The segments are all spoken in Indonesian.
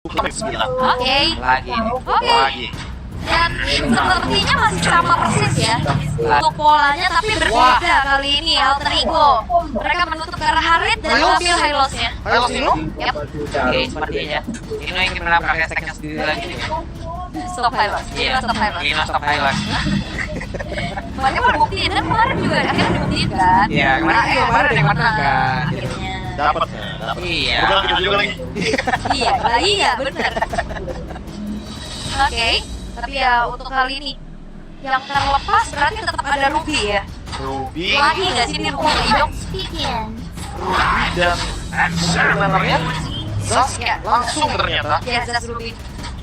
Oke. Lagi nih. Oke. Lagi. Dan sepertinya masih sama persis ya untuk polanya, tapi berbeda kali ini Alter Ego. Mereka menutup ke arah Harit dan ambil Hylos-nya. Hylos Nino? Yap. Oke, sepertinya Nino ingin menabrak hashtagnya sendiri lagi. Stop Hylos. Iya, Stop Hylos. Nino stop Hylos. Makanya mau buktiin kan kemarin juga akhirnya dibuktiin kan. Iya, kemarin yang menang kan. Akhirnya. Dapat. Iya. Udah kita juga lagi. Iya, lah iya bener. Oke, tapi ya untuk kali ini yang terlepas berarti tetap ada Ruby ya. Ruby, Lagi nggak sih ini Ruby hidup? dan sebenarnya Sasuke langsung ternyata. Ya, that's Ruby.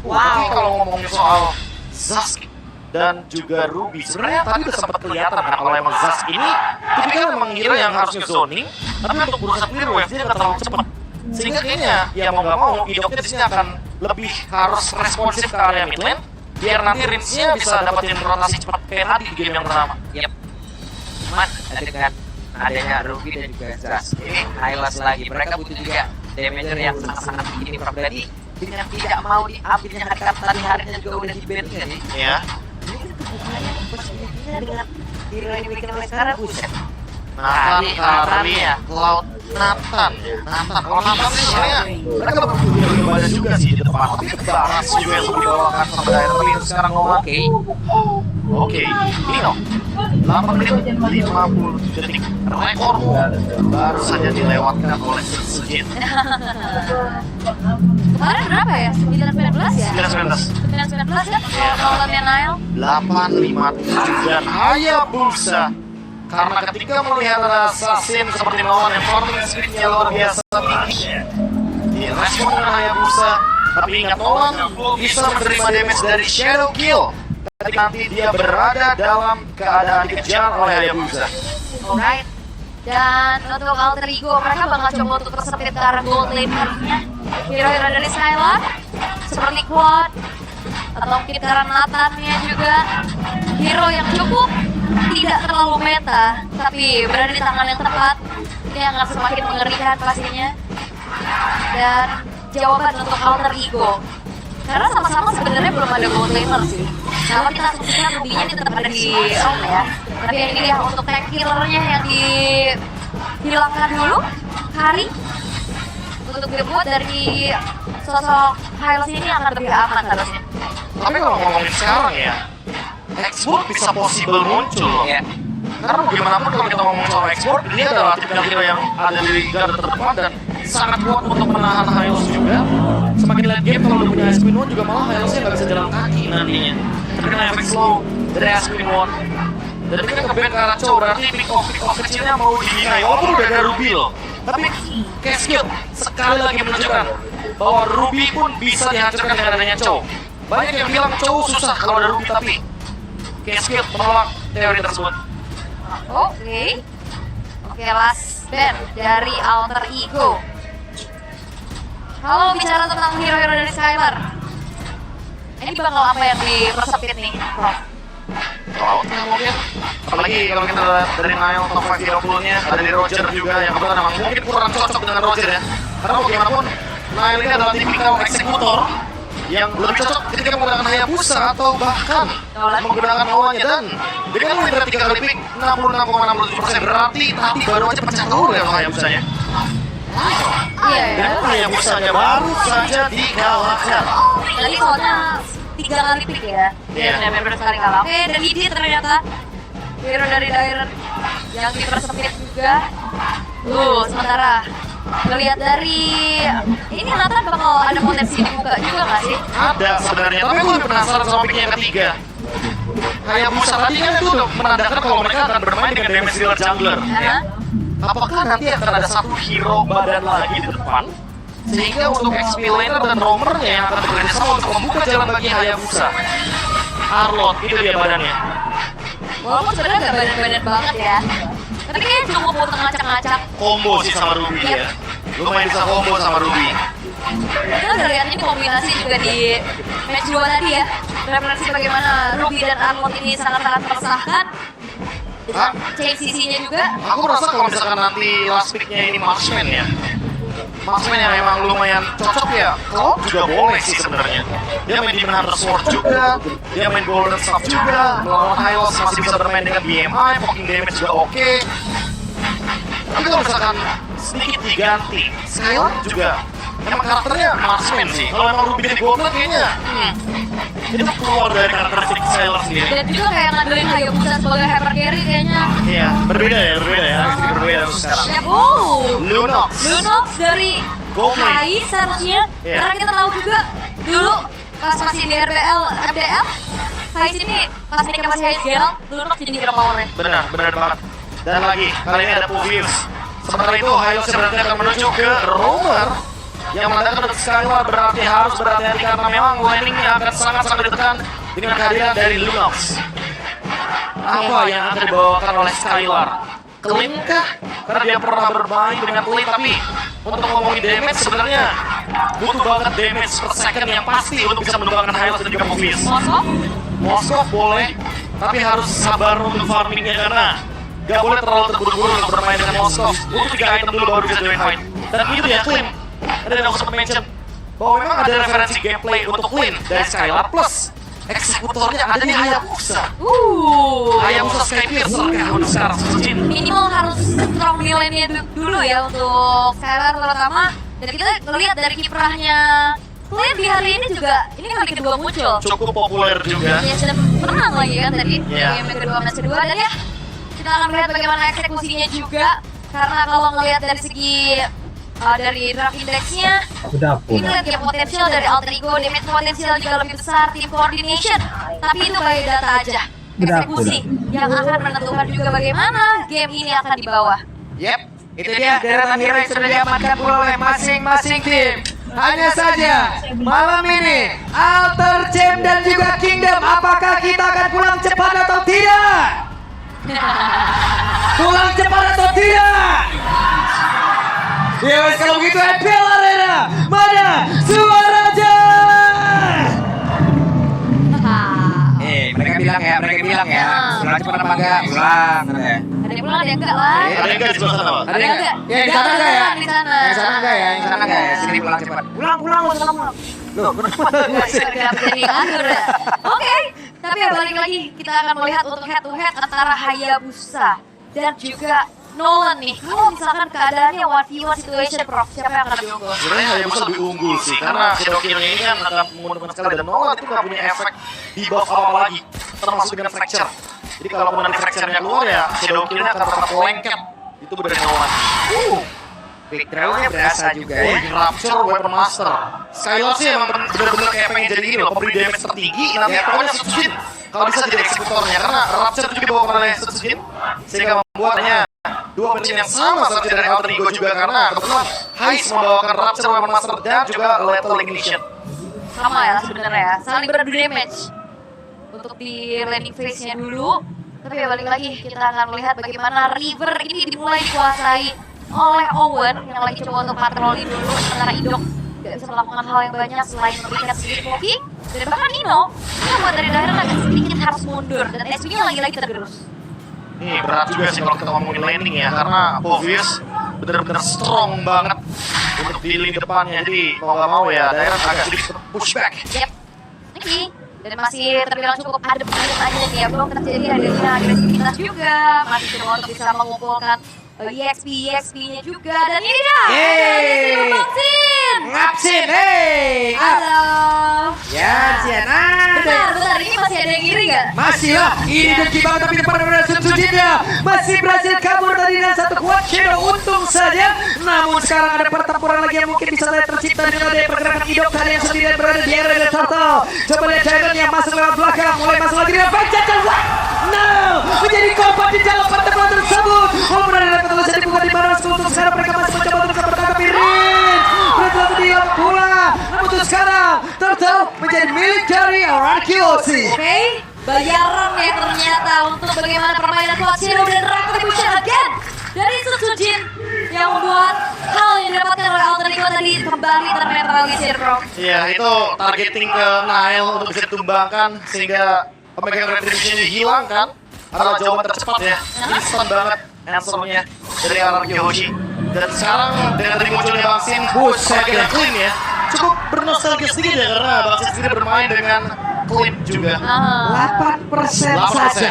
Tapi kalau ngomongin soal Sasuke dan juga Ruby, sebenarnya tadi udah sempat kelihatan kan kalau emang Sasuke ini tipikal memang hero yang harus nge-zoning, tapi untuk urusan clear wave dia nggak terlalu cepat. Sehingga kayaknya ya mau nggak mau hidupnya di sini akan lebih harus responsif ke area mid lane biar nanti Rinsnya bisa dapetin rotasi cepat kayak tadi di game yang pertama. Yep. Cuman dengan adanya Ruby dan juga Sasuke, Hylos lagi, mereka butuh juga damager yang sangat-sangat tinggi. Berarti dengan tidak mau diambilnya harkat tadi harinya juga udah di-ban kan ya? Ya. Ini kan kebutuhannya possibility-nya dengan hero yang dibikin oleh sekarang, buset. Nathan, Karia, Cloud, Nathan. Kalau Nathan sih sebenarnya mereka punya banyak juga sih di depan. Tapi Baras juga yang sempat dibawakan sama Daerah sekarang ngomong. Oke, Nino 8 menit 50 detik rekor baru saja dilewatkan oleh Sujin. Kemarin berapa ya? 919 ya? 919 919 ya? Kalau lawannya Nile 857 dan Hayabusa. Karena ketika melihat ada assassin seperti melawan yang farming speed-nya luar biasa tinggi, respon dengan Hayabusa. Tapi ingat Nolan bisa menerima damage dari Shadow Kill ketika nanti dia berada dalam keadaan dikejar oleh Hayabusa. alright. Dan untuk Alter Ego, mereka bakal coba untuk persempit ke arah gold lane-nya. Hero-hero dari Skylar seperti Quad atau mungkin ke arah Nathan-nya juga. Hero yang cukup tidak terlalu meta, tapi berada di tangan yang tepat. Ini akan semakin mengerikan pastinya. Dan jawaban untuk Alter Ego, karena sama-sama sebenarnya belum ada gold laner sih. Kalau kita asumsikan Ruby-nya ini tetap ada di roam ya. Tapi ini dia untuk tank killernya yang dihilangkan dulu. Hari untuk dibuat dari sosok Hylos ini akan lebih aman harusnya. Tapi kalau ngomongin sekarang ya, export bisa possible muncul loh. Ya. Karena bagaimanapun kalau kita ngomong soal export, dia adalah tipikal hero yang ada di garda terdepan dan sangat kuat untuk menahan Hylos juga. Semakin late game kalau udah punya Ice Queen One juga malah Hylosnya nggak bisa jalan kaki nantinya. Terkena efek slow dari Ice Queen One. Dan ini nge-ban ke arah Chow, berarti pick off kecilnya mau dibinai. Walaupun udah ada Ruby loh. Tapi Cascade sekali lagi menunjukkan bahwa Ruby pun bisa dihancurkan dengan adanya Chow. Banyak yang bilang Chow susah kalau ada Ruby, tapi Cascade menolak teori tersebut. Oke, last ban dari Alter Ego. Kalau bicara tentang hero-hero dari Skylar, ini bakal apa yang dipersempit nih, Prof? Cloud ya mungkin. Apalagi kalau kita lihat dari Nile top 5 hero pool-nya, ada di Roger juga yang kebetulan memang mungkin kurang cocok dengan Roger ya. Karena bagaimanapun Nile ini adalah tipikal eksekutor yang lebih cocok ketika menggunakan Hayabusa atau bahkan menggunakan Nolannya. Dan dengan win rate 3 kali pick 66,67% berarti tadi baru aja pecah telur ya Hayabusanya. Iya ya. Dan Hayabusanya baru saja dikalahkan. Tadi soalnya 3 kali pick ya. Iya. Dia benar sekali kalah. Oke, dan ini ternyata hero dari Dairen yang dipersempit juga. Sementara ngelihat dari ini Nathan bakal ada potensi dibuka juga nggak sih? Ada sebenarnya, tapi gue lebih penasaran sama pick yang ketiga. Hayabusa tadi kan itu udah menandakan kalau mereka akan bermain dengan damage dealer jungler. Ya. Apakah nanti akan ada satu hero badan lagi di depan? Sehingga untuk XP laner dan roamernya yang akan bekerja sama untuk membuka jalan bagi Hayabusa. Arlot, itu dia badannya. Walaupun sebenarnya nggak badan-badan banget ya. Tapi kayaknya cukup untuk ngacak-ngacak. Combo sih sama Ruby ya. Lumayan bisa combo sama Ruby. Kita udah lihat ini kombinasi juga di match 2 tadi ya. Referensi bagaimana Ruby dan Armut ini sangat-sangat meresahkan. Dengan change CC-nya juga. Aku merasa kalau misalkan nanti last pick-nya ini Marksman ya, marksman yang emang lumayan cocok ya. Kalau juga boleh sih sebenarnya. Dia main Demon Hunter Sword juga, dia main Golden Staff juga, melawan Hylos masih bisa bermain dengan BMI, poking damage juga oke. Tapi kalau misalkan sedikit diganti, Skylar juga emang karakternya marksman sih. Kalau emang Ruby the Goblin kayaknya itu keluar dari karakteristik Skylar sendiri. Dan juga kayak ngandelin Hayabusa sebagai hyper carry kayaknya. Iya, berbeda ya, sedikit berbeda sekarang. Ya, Lunox Lunox dari Goblin. Hai seharusnya. Iya. Karena kita tahu juga dulu pas masih di RBL, MDL, Hai sini pas nikah masih Hai Geralt, Lunox jadi hero powernya. Benar banget. Dan lagi, kali ini ada Puvius. Sementara itu, Hylos berarti akan menuju ke Romer yang menandakan untuk Skylar berarti harus berhati-hati karena memang landingnya akan sangat-sangat ditekan dengan kehadiran dari Lunox. Apa yang akan dibawakan oleh Skylar? Clean kah? Karena dia pernah bermain dengan clean, tapi untuk ngomongin damage sebenarnya butuh banget damage per second yang pasti untuk bisa menumbangkan Hylos dan juga Puvius. Moskov boleh, tapi harus sabar untuk farmingnya karena gak boleh terlalu terburu-buru untuk bermain dengan Moskov. Butuh 3 item dulu baru bisa join fight. Dan itu ya clean. Ada yang aku sempat mention bahwa memang ada referensi gameplay untuk clean dari Skylar plus eksekutornya ada di Hayabusa. Hayabusa Skypiercer kan untuk sekarang seperti Minimal harus strong di lane-nya dulu ya untuk Skylar terutama. Dan kita ngelihat dari kiprahnya Clean di hari ini juga, ini kali kedua muncul. cukup populer juga. Ya sudah menang lagi kan tadi Iya. game kedua match kedua dan ya kita akan melihat bagaimana eksekusinya juga karena kalau ngelihat dari segi dari draft indexnya ini lihat ya potensial dari alter ego, damage potensial juga lebih besar, team coordination, tapi itu by data aja eksekusi yang akan menentukan juga bagaimana game ini akan dibawa. Yep, itu dia deretan hero yang sudah diamankan pula oleh masing-masing tim. Hanya saja malam ini Alter Champ dan juga Kingdom, apakah kita akan pulang cepat atau tidak? Pulang cepat atau tidak? Ya wes kalau begitu FPL Arena, mana suaranya? Mereka bilang ya, pulang cepat apa enggak? Pulang katanya. Ada yang pulang ada yang enggak lah. Ada yang di sebelah sana, Pak? Ada yang enggak? Ya, di sana enggak ya? Di sana. Yang sana enggak ya? Yang sana enggak ya? Sini pulang cepat. Pulang. Loh, Kenapa jadi atur ya? Oke, tapi ya balik lagi kita akan melihat untuk head to head antara Hayabusa dan juga Nolan nih. Kalau misalkan keadaannya 1v1 situation Prof, siapa yang akan diunggul? Sebenarnya Hayabusa lebih unggul sih, karena Shadow King ini kan akan menguntungkan sekali dan Nolan itu nggak punya efek debuff apa-apa lagi, termasuk dengan fracture. Jadi kalau kemudian fracture-nya keluar ya, Shadow King akan tetap lengket. Itu benar Nolan. Big draw-nya berasa juga ya. Rapture Weapon Master. Skylar sih emang benar-benar kayak pengen jadi ini loh, pemberi damage tertinggi, nanti pokoknya Setsujin. Kalau bisa jadi eksekutornya, karena Rapture juga dibawakan oleh Setsujin, sehingga membuatnya dua versi yang sama seperti dari Alter Ego juga, karena kebetulan Heist membawakan Rapture Weapon Master dan juga Lethal Ignition. Sama ya sebenarnya ya, saling beradu damage untuk di landing phase-nya dulu. Tapi ya balik lagi, kita akan melihat bagaimana River ini dimulai dikuasai oleh Owen yang lagi coba untuk patroli dulu, sementara Idok gak bisa melakukan hal yang banyak selain memberikan sedikit poking. Dan bahkan Nino, yang buat dari daerah agak sedikit harus mundur dan SP-nya lagi-lagi tergerus. Ini berat juga sih kalau kita ngomongin landing ya, karena Povius benar-benar strong banget untuk di lini depannya. Jadi mau nggak mau ya, daerah agak sedikit pushback. Yep, Niki. Dan masih terbilang cukup adem-adem aja nih ya, belum terjadi adanya agresivitas juga. Masih coba untuk bisa mengumpulkan EXP-nya juga. Dan ini dia, Ngapsin, hey! Halo. Ya, Ciana. Bentar, ini masih ada yang iri gak? Masih lah, ini dengki banget tapi depan benar Setsujinnya masih berhasil kabur tadi dengan satu kuat shadow, untung saja. Namun sekarang ada pertempuran lagi yang mungkin bisa tercipta dengan adanya pergerakan Idok kali yang sendirian berada di area dan Turtle. Coba lihat Dragon yang masuk lewat belakang, mulai masuk lagi dengan Vengeance dan what? No! Menjadi kompak di dalam pertempuran tersebut. Walaupun ada terus jadi bukan di baras untuk sekarang mereka masih mencoba untuk bertangkap Irin. Betul dia pula. Namun untuk sekarang Turtle menjadi milik dari RQOC. Oke, bayaran ya ternyata untuk bagaimana permainan Quad Zero dan Retribution again dari Setsujin yang membuat hal yang didapatkan oleh Alter Ego tadi kembali ternetralisir, bro. Iya, itu targeting ke Nile untuk bisa ditumbangkan sehingga pemegang retribution hilang kan? Adalah jawaban tercepat ya, instan banget answer-nya dari RRQ Hoshi. Dan sekarang dengan tadi munculnya Bang Sin, Bush sebagai clean ya, cukup bernostalgia sedikit ya karena Bang Sin sendiri bermain dengan clean juga. 8% saja.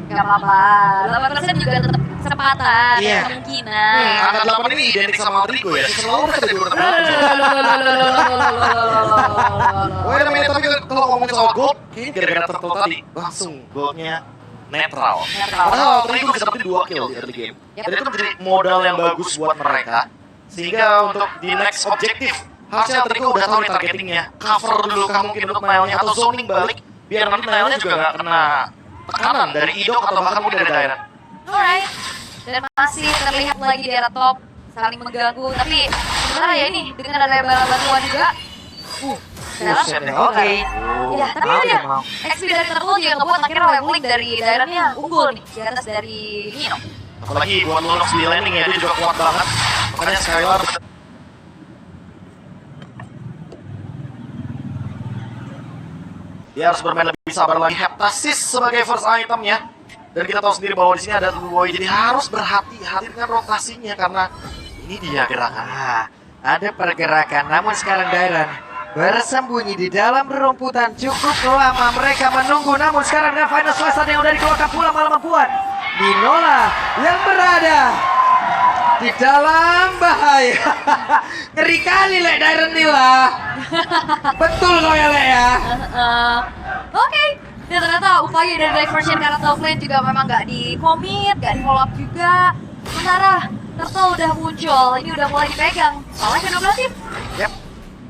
Gak apa-apa, 8% juga tetap kesempatan, Iya. kemungkinan. Angka 8 ini identik sama Rodrigo ya, season lalu mereka jadi bertemu. Wait a minute, tapi kalau ngomongin soal gold, kayaknya gara-gara turtle tadi, langsung goldnya netral. Padahal Rodrigo bisa dapetin 2 kill di early game. Dan itu menjadi modal yang bagus buat mereka. Sehingga untuk di next objektif, harusnya Rodrigo udah tahu nih targetingnya. Cover dulu kah mungkin untuk Nile-nya atau zoning balik, biar nanti Nile-nya juga nggak kena tekanan dari Idok atau bahkan mungkin dari Dairen. Alright, dan masih terlihat lagi di area top saling mengganggu, tapi sebenarnya ya ini dengan ada bantuan juga. Sekarang, Oke. ya tapi Mau ada ya, mau. XP dari Turtle juga ngebuat akhirnya leveling dari Dairennya unggul nih di atas dari Nino. Apalagi buat Lunox di landing ya, dia juga kuat banget. Makanya Skylar dia harus bermain lebih sabar lagi. Heptasis sebagai first itemnya. Dan kita tahu sendiri bahwa di sini ada Boy, jadi harus berhati-hati dengan rotasinya karena ini dia gerakan. Ada pergerakan, namun sekarang Dairen bersembunyi di dalam rerumputan cukup lama. Mereka menunggu, namun sekarang dengan final slash yang udah dikeluarkan pula malah membuat Ninola yang berada di dalam bahaya. Ngeri kali Le Dairen Nila. Betul kau ya Le ya. Oke, dan ternyata upaya dari diversion karena top lane juga memang nggak di-commit, nggak di-follow up juga. Sementara Turtle udah muncul, ini udah mulai dipegang oleh Kenobratif. Yep.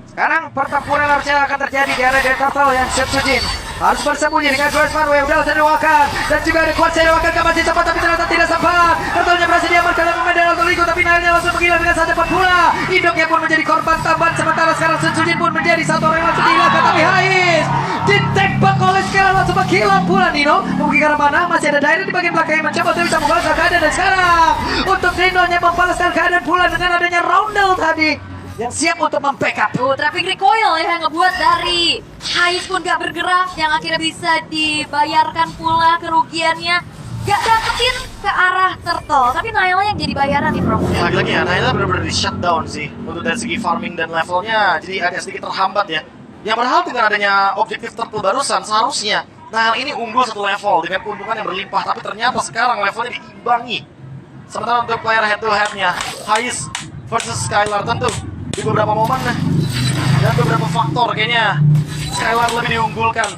Sekarang pertempuran harusnya akan terjadi di area Turtle ya. Setsujin harus bersembunyi dengan Grace Manway udah terdewakan dan juga ada kuat sedewakan masih sempat tapi ternyata tidak sempat. Turtle-nya berhasil diamankan oleh pemain dari Altorigo tapi Nile-nya langsung menghilang dengan sangat cepat pula. Indoknya pun menjadi korban tambahan sementara sekarang Setsujin pun menjadi satu orang yang langsung dihilangkan tapi Hais ditembak oleh sekarang langsung menghilang pula. Nino mungkin karena mana masih ada Dairen di bagian belakang yang mencoba untuk bisa membalaskan keadaan dan sekarang untuk Nino-nya membalaskan keadaan pula dengan adanya Roundel tadi yang siap untuk membackup. Traffic recoil ya yang ngebuat dari Hais pun gak bergerak, yang akhirnya bisa dibayarkan pula kerugiannya. Gak dapetin ke arah Turtle, tapi Nile yang jadi bayaran nih Prof. Lagi-lagi ya, Nile benar-benar di shutdown sih untuk dari segi farming dan levelnya, jadi agak sedikit terhambat ya. Yang padahal dengan adanya objektif Turtle barusan seharusnya Nile ini unggul satu level dengan keuntungan yang berlimpah, tapi ternyata sekarang levelnya diimbangi. Sementara untuk player head to head-nya, Hais versus Skylar tentu di beberapa momen dan beberapa faktor kayaknya Skylar lebih diunggulkan,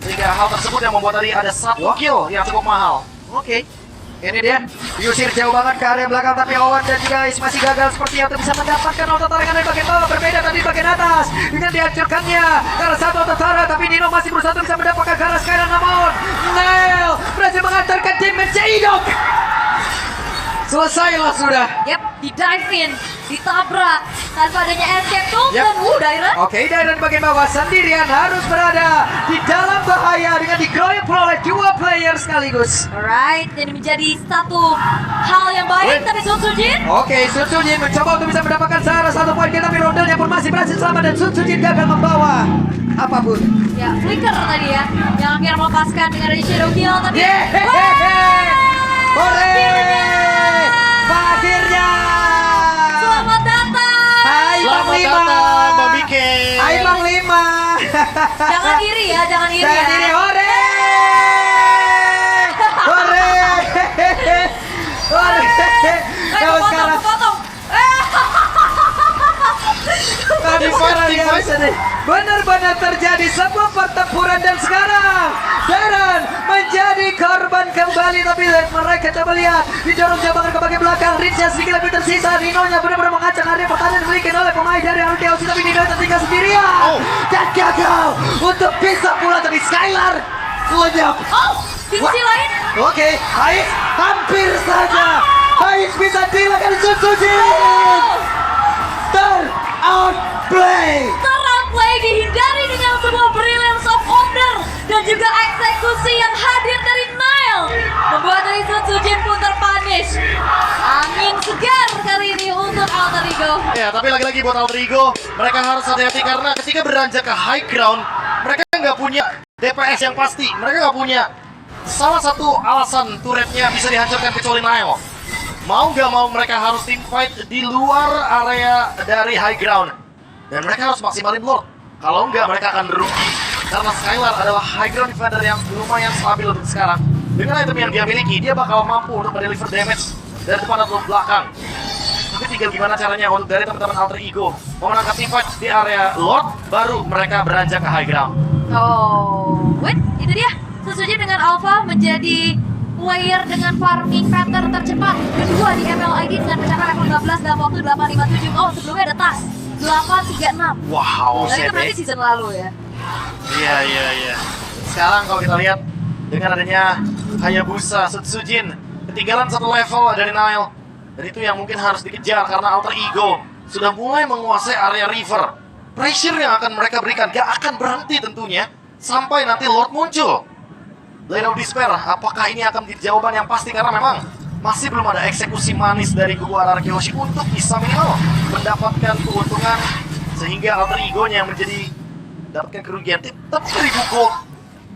sehingga hal tersebut yang membuat tadi ada satu kill yang cukup mahal. Oke. Ini dia diusir jauh banget ke area belakang tapi Owen dan juga Ais masih gagal sepertinya untuk bisa mendapatkan auto taringan dari bagian bawah. Berbeda tadi bagian atas dengan dihancurkannya karena satu auto tarik tapi Nino masih berusaha untuk bisa mendapatkan ke arah Skylar namun Nile berhasil mengantarkan damage Idok. Selesailah sudah. Yep, di dive in, ditabrak tanpa adanya escape tuh Yep. dan Dairen. Oke, Dairen bagian bawah sendirian harus berada di dalam bahaya dengan dikeroyok oleh dua player sekaligus. Alright, jadi menjadi satu hal yang baik tapi Setsujin. Oke, Sun Sujin mencoba untuk bisa mendapatkan searah satu poin tapi rondelnya pun masih berhasil selamat dan Sun Sujin gagal membawa apapun. Ya, flicker tadi ya, yang akhirnya melepaskan dengan adanya shadow kill tapi Akhirnya selamat datang. Hai Bang Selamat Lima. datang, Bang Bike. Hai Bang Lima. Jangan iri ya, jangan iri Jangan ya. diri, hore. Hore. Hore. Kalau sekarang potong. Tadi sekarang ya benar-benar terjadi sebuah pertempuran dan sekarang Dairen menjadi korban kembali tapi mereka coba lihat didorong jauh ke bagian belakang. Rinca sedikit lebih tersisa. Nino-nya benar-benar mengacak area pertahanan dimiliki oleh pemain dari RTOC tapi Nino tertinggal sendirian dan gagal untuk bisa pulang dari Skylar lenyap. Di sisi lain, Oke, Hais hampir saja. Hais bisa dihilangkan Sun Sujin. Outplay. play dihindari dengan sebuah brilliance of order dan juga eksekusi yang hadir dari Nile membuat dari Setsujin pun terpunish. Angin segar kali ini untuk Alterigo. Ya, tapi lagi-lagi buat Alterigo, mereka harus hati-hati karena ketika beranjak ke high ground, mereka nggak punya DPS yang pasti. Mereka nggak punya salah satu alasan turretnya bisa dihancurkan kecuali Nile. Mau gak mau mereka harus team fight di luar area dari high ground. Dan mereka harus maksimalin Lord. Kalau enggak mereka akan rugi. Karena Skylar adalah high ground defender yang lumayan stabil untuk sekarang. Dengan item yang dia miliki, dia bakal mampu untuk mendeliver damage dari depan atau belakang. Tapi tinggal gimana caranya untuk dari teman-teman Alter Ego memenangkan team fight di area Lord, baru mereka beranjak ke high ground. Oh, wait, itu dia. Sesuai dengan Alpha menjadi player dengan farming pattern tercepat kedua di MLID dengan mencapai level 15 dalam waktu 857. Oh, sebelumnya ada Tas 836. Wow, Dan itu berarti season lalu ya. Iya. Sekarang kalau kita lihat dengan adanya Hayabusa Setsujin ketinggalan satu level dari Nile. Dan itu yang mungkin harus dikejar karena Alter Ego sudah mulai menguasai area river. Pressure yang akan mereka berikan gak akan berhenti tentunya sampai nanti Lord muncul. Blade of Despair, apakah ini akan menjadi jawaban yang pasti? Karena memang masih belum ada eksekusi manis dari kubu Araraki Hoshi untuk bisa minimal mendapatkan keuntungan sehingga Alter Ego-nya yang menjadi dapatkan kerugian. Tapi 1000 gold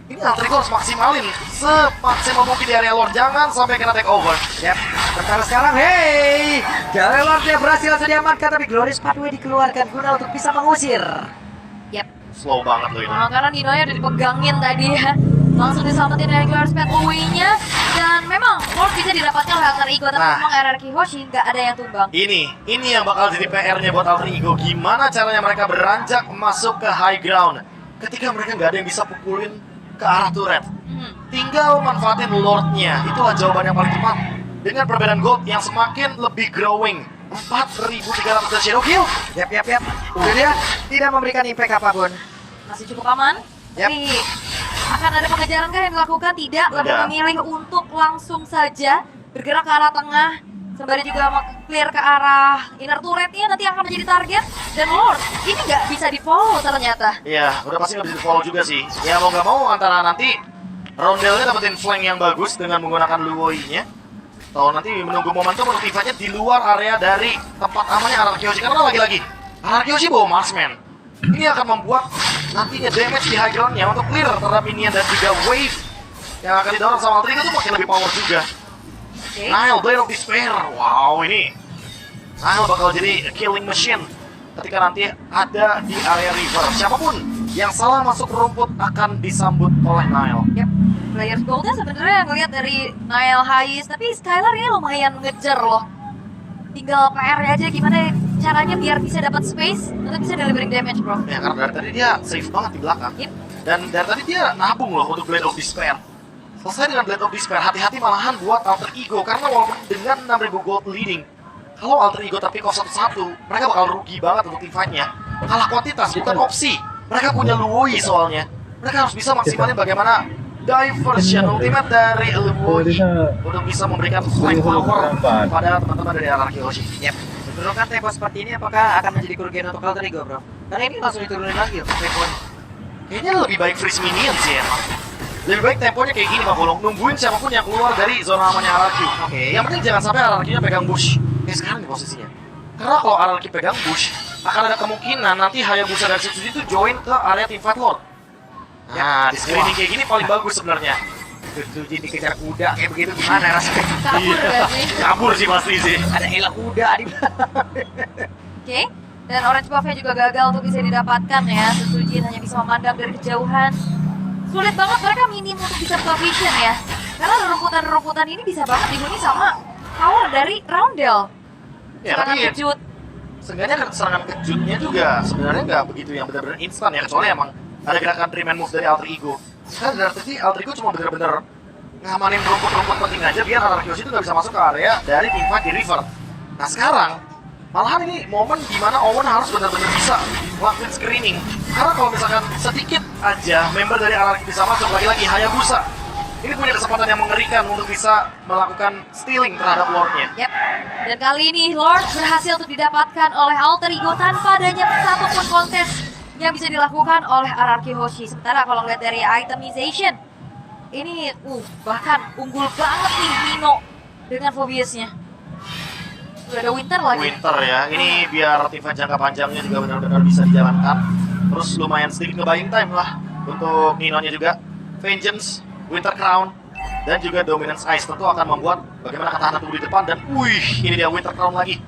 ini Alter Ego harus maksimalin semaksimal mungkin di area Lord, jangan sampai kena take over. Yap, sementara sekarang, hey, Jale Lordnya berhasil langsung diamankan, tapi Glorious Pathway dikeluarkan guna untuk bisa mengusir. Yap. Slow banget loh ini. Nah, karena Ninonya udah dipegangin tadi ya. Langsung diselamatin dari Glorious Pathway-nya. Dan memang Lord bisa didapatkan oleh Alter Ego, tapi Nah. memang RRQ Hoshi nggak ada yang tumbang. Ini yang bakal jadi PR-nya buat Alter Ego. Gimana caranya mereka beranjak masuk ke high ground ketika mereka nggak ada yang bisa pukulin ke arah turret. Tinggal manfaatin Lord-nya. Itulah jawaban yang paling tepat. Dengan perbedaan gold yang semakin lebih growing. 4.300 Shadow Kill. Yap. Itu dia, tidak memberikan impact apapun. Masih cukup aman. Yap. Tapi akan ada pengejaran kah yang dilakukan? Tidak, lebih Ada. memilih untuk langsung saja bergerak ke arah tengah. Sembari juga clear ke arah inner turretnya nanti akan menjadi target. Dan Lord, ini nggak bisa di-follow ternyata. Iya, udah pasti nggak bisa di-follow juga sih. Ya mau nggak mau antara nanti Roundel-nya dapetin flank yang bagus dengan menggunakan Luoi-nya. Atau nanti menunggu momentum untuk tiba-tiba di luar area dari tempat amannya Araraki Hoshi. Karena lagi-lagi, Araraki Hoshi bawa Marksman. Ini akan membuat nantinya damage di high ground-nya untuk clear terhadap minion dan juga wave yang akan didorong sama Alter Ego itu makin lebih power juga. Oke. Nile, Blade of Despair. Wow, ini Nile bakal jadi killing machine ketika nanti ada di area river. Siapapun yang salah masuk rumput akan disambut oleh Nile. Yap. Players goldnya sebenarnya ngelihat dari Nile Hayes, tapi Skylar ini lumayan ngejar loh. Tinggal PR aja gimana caranya biar bisa dapat space untuk bisa delivering damage, bro. Ya karena dari tadi dia safe banget di belakang. Yep. Dan dari tadi dia nabung loh untuk Blade of Despair. Selesai dengan Blade of Despair, hati-hati malahan buat Alter Ego. Karena walaupun dengan 6.000 gold leading, kalau Alter Ego tapi kok 1-1, mereka bakal rugi banget untuk team fight-nya. Kalah kuantitas, bukan opsi. Mereka punya Luoi soalnya. Mereka harus bisa maksimalin bagaimana diversion ultimate dari Luoi untuk bisa memberikan flank power pada teman-teman dari Araraki Hoshi. Yap. Menurunkan tempo seperti ini apakah akan menjadi kerugian untuk Alter Ego, bro? Karena ini langsung diturunin lagi, tempo. Kayaknya lebih baik freeze minion sih emang. Lebih baik temponya kayak gini Pak Bolong, nungguin siapapun yang keluar dari zona amannya Araraki. Oke. Yang penting jangan sampai Araraki-nya pegang bush. Kayak sekarang nih posisinya. Karena kalau Araraki pegang bush, akan ada kemungkinan nanti Hayabusa dan Setsuji itu join ke area team fight Lord. Nah, di screening kayak gini paling bagus sebenarnya. Setsuji dikejar kuda kayak begitu gimana rasanya? Kabur gak sih? Kabur sih pasti sih. Ada elak kuda di Oke. Dan orange buff-nya juga gagal untuk bisa didapatkan ya. Setsujin hanya bisa memandang dari kejauhan. Sulit banget mereka minim untuk bisa buka vision ya. Karena rerumputan-rerumputan ini bisa banget dihuni sama power dari Roundel. Ya, Serangan tapi kejut. seenggaknya serangan kejutnya juga sebenarnya nggak begitu yang benar-benar instan ya, kecuali emang ada gerakan 3-man move dari Alter Ego. Karena dari tadi Alter Ego cuma benar-benar ngamanin rumput-rumput penting aja biar Araraki Hoshi itu nggak bisa masuk ke area dari team fight di river. Nah sekarang malahan ini momen dimana Owen harus benar-benar bisa ngelakuin screening. Karena kalau misalkan sedikit aja member dari Araraki bisa masuk, lagi-lagi Hayabusa ini punya kesempatan yang mengerikan untuk bisa melakukan stealing terhadap Lord-nya. Yap. Dan kali ini Lord berhasil untuk didapatkan oleh Alter Ego tanpa adanya satupun kontes yang bisa dilakukan oleh Araraki Hoshi. Sementara kalau ngeliat dari itemization, ini bahkan unggul banget nih Nino dengan Phobiusnya. Udah ada Winter lagi. Winter ya, ini biar tim fight jangka panjangnya juga benar-benar bisa dijalankan. Terus lumayan sedikit nge-buying time lah untuk Nino-nya juga. Vengeance, Winter Crown, dan juga dominance ice tentu akan membuat bagaimana ketahanan tubuh di depan. Dan wih, ini dia Winter Crown lagi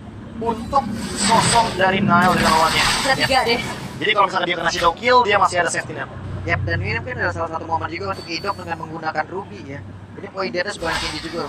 untuk sosok dari Nile dengan lawannya. Bisa 3 deh. Jadi kalau misalkan dia kena shadow kill, dia masih ada safety net. Yap, dan ini mungkin adalah salah satu momen juga untuk Idok dengan menggunakan Ruby ya. Ini poin di atas bukan tinggi juga.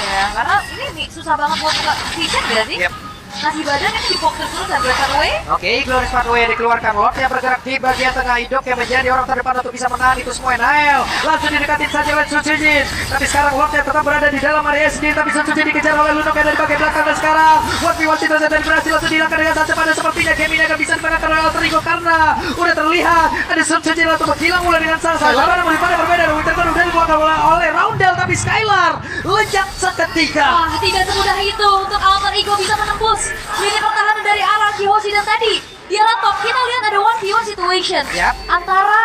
Ya, karena ini susah banget buat buka vision gak sih? Yap. Ngasih badan ini difokus terus dan break away. Oke, Glorious Pathway dikeluarkan. Lordnya bergerak di bagian tengah. Idok yang menjadi orang terdepan untuk bisa menahan itu semua. Nael langsung didekatin saja oleh Sun Sujin. Tapi sekarang Lordnya tetap berada di dalam area sendiri. Tapi Sun Sujin dikejar oleh Lunok yang dari bagian belakang. Dan sekarang One itu dan berhasil langsung dilakukan dengan sangat cepat. Sepertinya game ini akan bisa dimenangkan oleh Alter Ego karena udah terlihat ada Sun Sujin langsung menghilang mulai dengan salah satu. Namun daripada berbeda, Winter Crown udah dibuat oleh Roundel. Tapi Skylar lenyap seketika. Wah, tidak semudah itu untuk Alter Ego bisa menembus lini pertahanan dari arah Kiyoshi. Dan tadi di arah top kita lihat ada 1v1 situation Yap. antara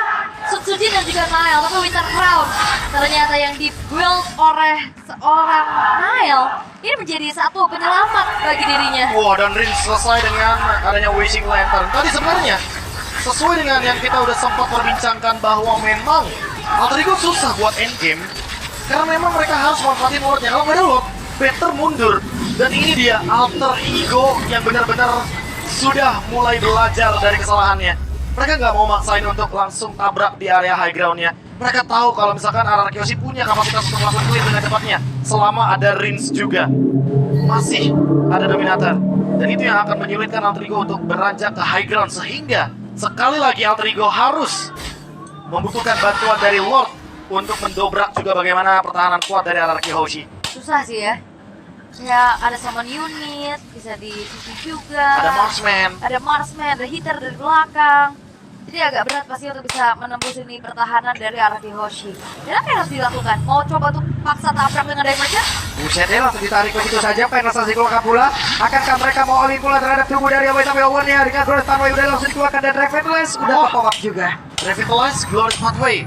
Sutsujin dan juga Nile. Tapi Winter Crown ternyata yang di-build oleh seorang Nile ini menjadi satu penyelamat bagi dirinya. Wah, dan Rin selesai dengan adanya Wishing Lantern. Tadi sebenarnya sesuai dengan yang kita udah sempat perbincangkan bahwa memang Alter Ego susah buat endgame karena memang mereka harus manfaatin Lordnya. Kalau nggak ada Lord, better mundur. Dan ini dia Alter Ego yang benar-benar sudah mulai belajar dari kesalahannya. Mereka nggak mau maksain untuk langsung tabrak di area high ground-nya. Mereka tahu kalau misalkan RRQ Kiyoshi punya kapasitas untuk melakukan clear dengan cepatnya. Selama ada Rins juga, masih ada Dominator. Dan itu yang akan menyulitkan Alter Ego untuk beranjak ke high ground. Sehingga sekali lagi Alter Ego harus membutuhkan bantuan dari Lord untuk mendobrak juga bagaimana pertahanan kuat dari RRQ Kiyoshi. Susah sih ya. Ya, ada summon unit, bisa di CC juga. Ada Marksman, ada hitter dari belakang. Jadi agak berat pasti untuk bisa menembus ini pertahanan dari arah Kiyoshi. Dan apa yang harus dilakukan? Mau coba untuk paksa tabrak dengan Divergent? Buset deh, langsung ditarik begitu saja. Penetrasi keluarkan pula. Akankah mereka mau all in pula terhadap tubuh dari Away sampai Owen-nya? Dengan Glorious Pathway udah langsung dikeluarkan dan Revitalize udah pop up juga. Revitalize, Glorious Pathway.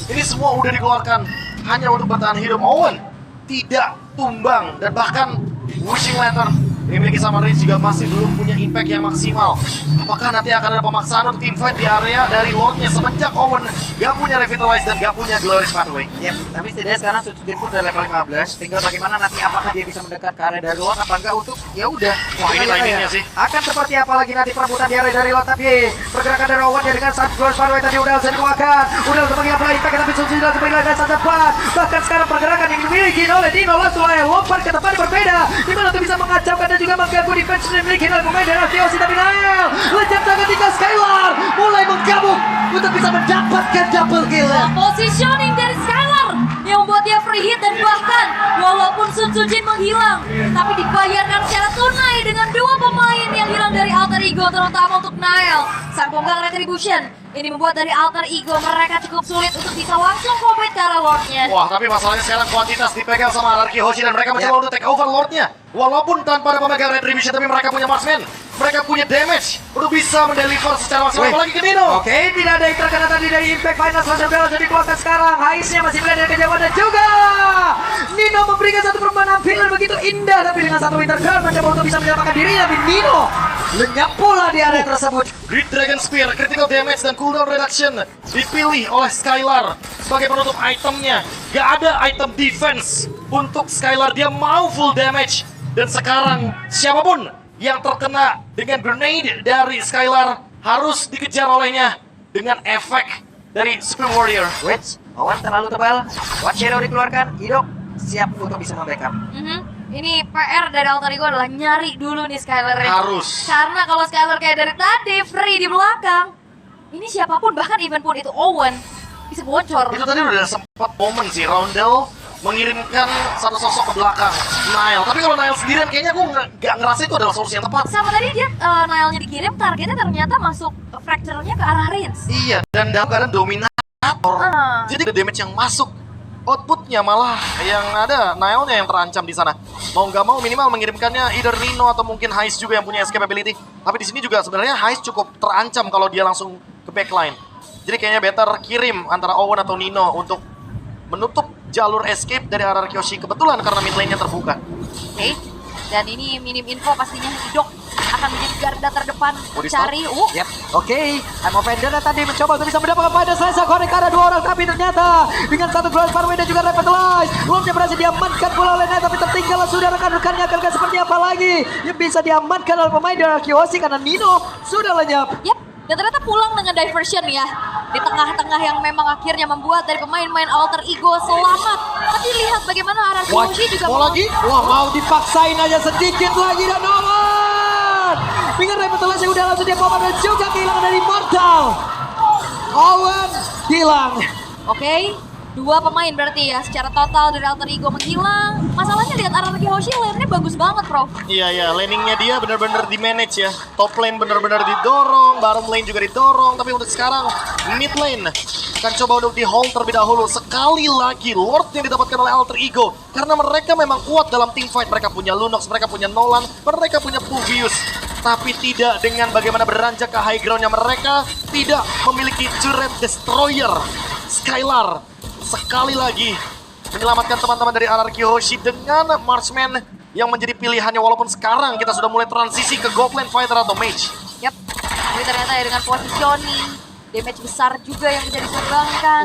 Ini semua udah dikeluarkan hanya untuk bertahan hidup. Owen tidak tumbang dan bahkan Wishing Lantern dimiliki sama Rins juga masih belum punya impact yang maksimal. Apakah nanti akan ada pemaksaan untuk teamfight di area dari Lordnya semenjak Owen gak punya Revitalize dan gak punya Glorious Pathway? Yep, tapi setidaknya sekarang Sutsujin pun udah level 15. Tinggal bagaimana nanti apakah dia bisa mendekat ke area dari Lord apa enggak untuk ya udah. Wah, ini Kita lihat timingnya ya. sih. Akan seperti apa lagi nanti perebutan di area dari Lord, tapi pergerakan dari Owen ya dengan saat Glorious Pathway tadi udah langsung dikeluarkan. Udah langsung menghilangkan impact tapi Sutsujin langsung menghilangkan dengan sangat cepat. Bahkan sekarang pergerakan yang dimiliki oleh Dino langsung lompat ke depan berbeda. Dimana untuk bisa mengacaukan dan juga mengganggu defense yang dimiliki oleh pemain dari Kiyoshi. Tapi Nael lenyap ketika Skylar mulai menggabung untuk bisa mendapatkan double kill. Positioning dari Skylar yang membuat dia free hit dan bahkan walaupun Sutsujin menghilang tapi dibayarkan secara tunai dengan dua pemain yang hilang dari Alter Ego, terutama untuk Nile. Sang punggang Retribution ini membuat dari Alter Ego mereka cukup sulit untuk bisa langsung compete ke arah Lordnya. Wah, tapi masalahnya sekarang kuantitas dipegang sama RRQ Kiyoshi dan mereka mencoba untuk take over Lordnya. Walaupun tanpa ada pemegang Retribution, tapi mereka punya Marksman. Mereka punya damage untuk bisa mendeliver secara maksimal. Apalagi ke Dino. Oke, tidak ada yang terkena tadi dari impact final langsung bel jadi dikeluarkan sekarang. Haisnya masih melihat dari kejauhan dan juga Nino memberikan satu permainan filler begitu indah tapi dengan satu Winter Guard mencoba untuk bisa menyelamatkan dirinya, tapi Nino lenyap pula di area tersebut. Great Dragon Spear, critical damage dan cooldown reduction dipilih oleh Skylar sebagai penutup itemnya. Gak ada item defense untuk Skylar, dia mau full damage. Dan sekarang siapapun yang terkena dengan grenade dari Skylar harus dikejar olehnya dengan efek dari Supreme Warrior. Wait, Owen terlalu tebal. What Shadow dikeluarkan, Idok siap untuk bisa membackup. Ini PR dari Alter Ego adalah nyari dulu nih Skylar. Harus. Karena kalau Skylar kayak dari tadi free di belakang, ini siapapun bahkan even pun itu Owen bisa bocor. Itu tadi udah sempat momen sih, Roundel mengirimkan satu sosok ke belakang Nile. Tapi kalau Nile sendirian kayaknya aku nggak ngerasa itu adalah solusi yang tepat. Sama tadi dia Nile-nya dikirim, targetnya ternyata masuk fracture-nya ke arah Rins. Iya, dan dalam keadaan dominator. Jadi ada damage yang masuk. Outputnya malah yang ada Nile-nya yang terancam di sana. Mau nggak mau minimal mengirimkannya either Rino atau mungkin Heist juga yang punya escape ability. Tapi di sini juga sebenarnya Heist cukup terancam kalau dia langsung ke backline. Jadi kayaknya better kirim antara Owen atau Nino untuk menutup jalur escape dari RRQ Kiyoshi. Kebetulan karena mid lane-nya terbuka. Oke. Dan ini minim info pastinya Idok akan menjadi garda terdepan Body mencari. Yep, oke. I'm Offender tadi mencoba untuk bisa mendapatkan pada selesai korek ke arah dua orang, tapi ternyata dengan satu Gross Farway dan juga Revitalize belumnya berhasil diamankan bola oleh Knight, tapi tertinggal sudah rekan-rekannya akan seperti apa lagi yang bisa diamankan oleh pemain dari Kyoshi karena Nino sudah lenyap. Yap, dan ternyata pulang dengan diversion ya. Di tengah-tengah yang memang akhirnya membuat dari pemain-pemain alter ego selamat. Tapi lihat bagaimana arah Kyoshi juga mau lagi? Wah, mau dipaksain aja sedikit lagi dan Owen dengan Revitalize yang udah langsung dia bawa dan juga kehilangan dari Mortal. Owen hilang. Oke, dua pemain berarti ya secara total dari alter ego menghilang. Masalahnya lihat arah Kyoshi lane-nya bagus banget, Prof. Iya, laningnya dia benar-benar di manage ya. Top lane benar-benar didorong, bottom lane juga didorong. Tapi untuk sekarang mid lane akan coba untuk di hold terlebih dahulu. Sekali lagi Lord yang didapatkan oleh alter ego karena mereka memang kuat dalam team fight. Mereka punya Lunox, mereka punya Nolan, mereka punya Puvius. Tapi tidak dengan bagaimana beranjak ke high groundnya. Mereka tidak memiliki turret destroyer. Skylar sekali lagi menyelamatkan teman-teman dari RRQ Hoshi dengan Marksman yang menjadi pilihannya, walaupun sekarang kita sudah mulai transisi ke Goblin Fighter atau Mage. Yap, tapi ternyata ya dengan positioning, damage besar juga yang bisa disumbangkan.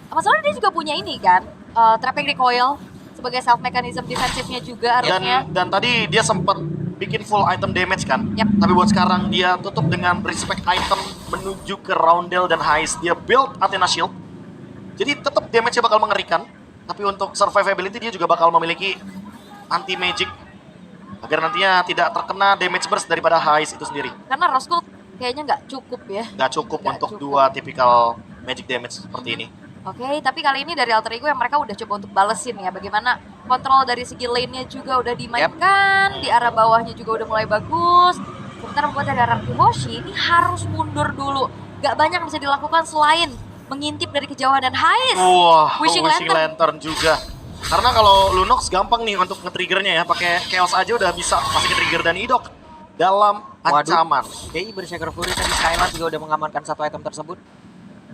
Masalahnya dia juga punya ini kan, trapping recoil sebagai self mechanism defensifnya juga harusnya. Dan tadi dia sempat bikin full item damage kan. Yap. Tapi buat sekarang dia tutup dengan respect item menuju ke Roundel dan Heist. Dia build Athena Shield. Jadi tetap damage-nya bakal mengerikan. Tapi untuk survivability dia juga bakal memiliki anti-magic. Agar nantinya tidak terkena damage burst daripada Heist itu sendiri. Karena Roscoe kayaknya nggak cukup ya. Nggak cukup Nggak untuk cukup. dua tipikal magic damage seperti ini. Oke, tapi kali ini dari alter ego yang mereka udah coba untuk balesin ya. Bagaimana kontrol dari segi lane-nya juga udah dimainkan. Di arah bawahnya juga udah mulai bagus. Sementara membuat dari arah Kyoshi ini harus mundur dulu. Gak banyak yang bisa dilakukan selain mengintip dari kejauhan dan Heist. Wah, Wishing Lantern juga. Karena kalau Lunox gampang nih untuk nge-triggernya ya, pakai Chaos aja udah bisa masih nge-trigger dan Idok dalam ancaman. Oke, Berserker Fury tadi Skylar juga udah mengamankan satu item tersebut.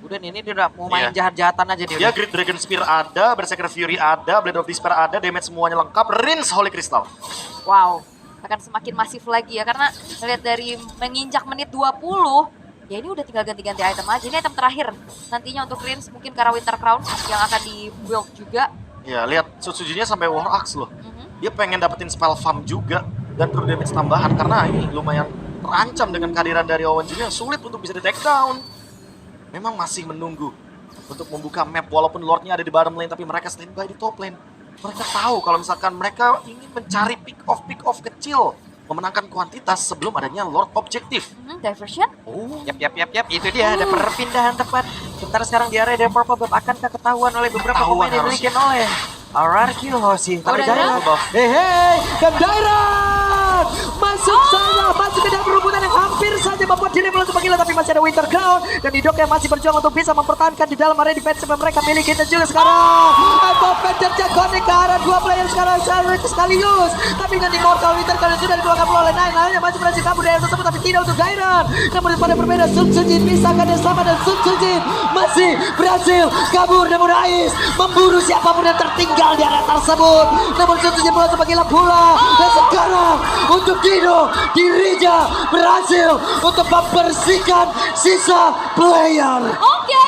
Udah ini dia udah mau main Iya. jahat-jahatan aja dia. Ya, Great Dragon Spear ada, Berserker Fury ada, Blade of Despair ada, damage semuanya lengkap, Rinse Holy Crystal. Wow, akan semakin masif lagi ya. Karena lihat dari menginjak menit 20, ya ini udah tinggal ganti-ganti item aja. Ini item terakhir nantinya untuk Rinse, mungkin ke arah Winter Crown yang akan di-build juga. Ya, lihat Tsutsujinya sampai War Axe loh. Mhm. Dia pengen dapetin spell farm juga dan perlu damage tambahan karena ini lumayan terancam dengan kehadiran dari Owen juga yang sulit untuk bisa di take down. Memang masih menunggu untuk membuka map walaupun Lordnya ada di bottom lane tapi mereka standby di top lane. Mereka tahu kalau misalkan mereka ingin mencari pick off kecil, memenangkan kuantitas sebelum adanya Lord objektif. Diversion. Oh, Yap, itu dia ada perpindahan tepat. Sementara sekarang di area Purple Buff akan ketahuan oleh beberapa Ketahuan pemain yang harusnya. dimiliki oleh RRQ Hoshi. Tapi Dairat. Dairat, hei, dan Dairat masuk saja, masuk ke dalam perebutan yang hampir saja membuat diri untuk menggila, tapi masih ada Winter Crown dan Idok yang masih berjuang untuk bisa mempertahankan di dalam area defense yang mereka miliki. Dan juga sekarang Evo Pender Jagonik ke arah dua player sekarang sekaligus, tapi dengan Immortal Winter Crown sudah dikeluarkan oleh Nine. Lainnya masih berhasil kabur dari tersebut, tapi tidak untuk Dairat. Namun pada berbeda, Sun Sujin bisa kan yang selamat dan Sun Sujin masih berhasil kabur, namun Ais memburu siapapun yang tertinggal di area tersebut. Namun Sun Sujin mulai sebagai pula, dan sekarang untuk Dino Dirija berhasil untuk membersihkan sisa player. Oke,